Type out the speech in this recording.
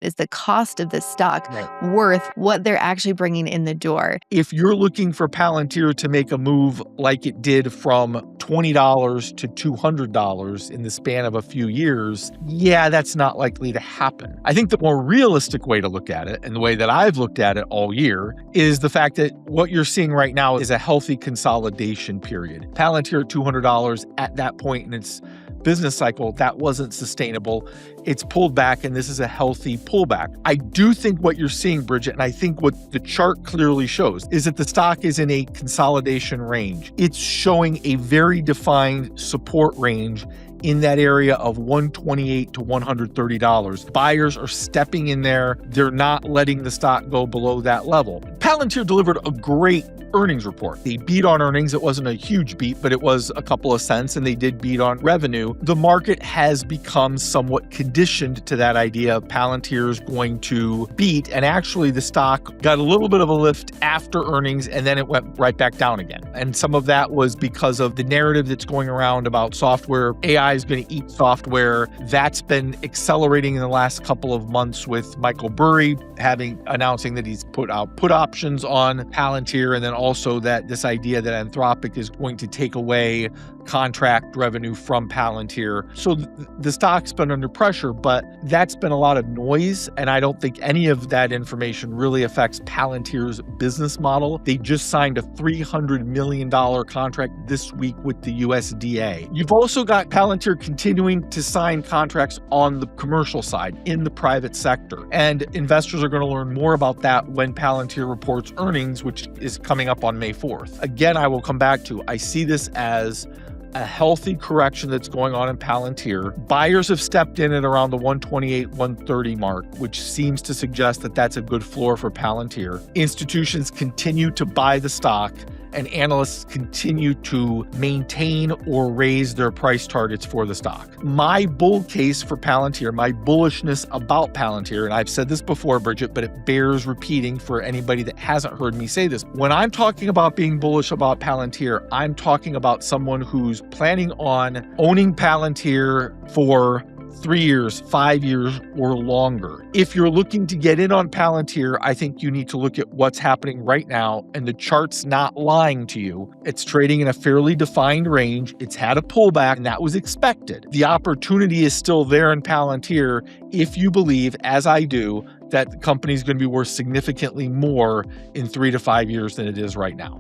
Is the cost of this stock Right. worth what they're actually bringing in the door? If you're looking for Palantir to make a move like it did from $20 to $200 in the span of a few years, yeah, that's not likely to happen. I think the more realistic way to look at it, and the way that I've looked at it all year, is the fact that what you're seeing right now is a healthy consolidation period. Palantir at $200 at that point in its business cycle, that wasn't sustainable. It's pulled back, and this is a healthy pullback. I do think what you're seeing, Bridget, and I think what the chart clearly shows, is that the stock is in a consolidation range. It's showing a very defined support range in that area of $128 to $130. Buyers are stepping in there. They're not letting the stock go below that level. Palantir delivered a great earnings report. They beat on earnings. It wasn't a huge beat, but it was a couple of cents, and they did beat on revenue. The market has become somewhat conditioned to that idea of Palantir is going to beat, and actually the stock got a little bit of a lift after earnings, and then it went right back down again. And some of that was because of the narrative that's going around about software. AI is going to eat software. That's been accelerating in the last couple of months with Michael Burry announcing that he's put out put options on Palantir, and then also that this idea that Anthropic is going to take away contract revenue from Palantir. So the stock's been under pressure, but that's been a lot of noise, and I don't think any of that information really affects Palantir's business model. They just signed a $300 million contract this week with the USDA. You've also got Palantir continuing to sign contracts on the commercial side in the private sector, and investors are going to learn more about that when Palantir reports earnings, which is coming up on May 4th. Again, I will come back to, I see this as a healthy correction that's going on in Palantir. Buyers have stepped in at around the 128, 130 mark, which seems to suggest that that's a good floor for Palantir. Institutions continue to buy the stock, and analysts continue to maintain or raise their price targets for the stock. My bull case for Palantir, my bullishness about Palantir, and I've said this before, Bridget, but it bears repeating for anybody that hasn't heard me say this. When I'm talking about being bullish about Palantir, I'm talking about someone who's planning on owning Palantir for 3 years, 5 years, or longer. If you're looking to get in on Palantir, I think you need to look at what's happening right now, and the chart's not lying to you. It's trading in a fairly defined range. It's had a pullback, and that was expected. The opportunity is still there in Palantir if you believe, as I do, that the company is going to be worth significantly more in 3 to 5 years than it is right now.